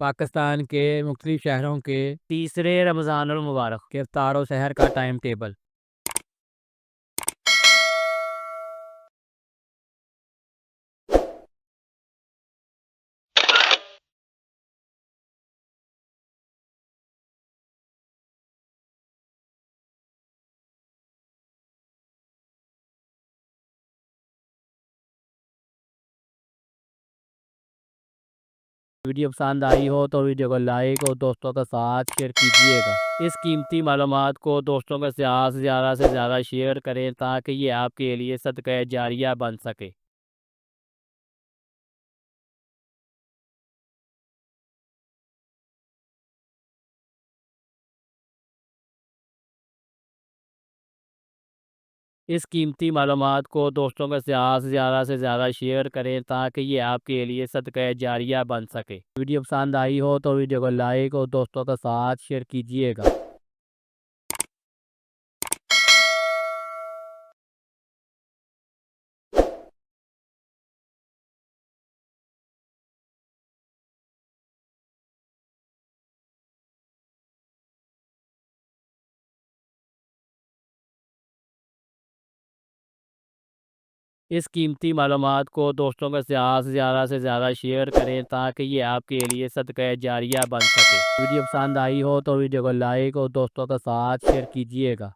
पाकिस्तान के मुख्तलिफ शहरों के तीसरे रमज़ानुल मुबारक के इफ्तार और सहर का टाइम टेबल। वीडियो पसंद आई हो तो वीडियो को लाइक और दोस्तों के साथ शेयर कीजिएगा। इस कीमती मालूमात को दोस्तों के साथ ज़्यादा से ज़्यादा शेयर करें ताकि ये आपके लिए सदका जारिया बन सके। इस कीमती मालूमात को दोस्तों के साथ ज़्यादा से ज़्यादा शेयर करें ताकि ये आपके लिए सदका जारिया बन सके। वीडियो पसंद आई हो तो वीडियो को लाइक और दोस्तों के साथ शेयर कीजिएगा। इस कीमती मालूमात को दोस्तों के साथ ज़्यादा से ज़्यादा शेयर करें ताकि ये आपके लिए सदका जारिया बन सके। वीडियो पसंद आई हो तो वीडियो को लाइक और दोस्तों के साथ शेयर कीजिएगा।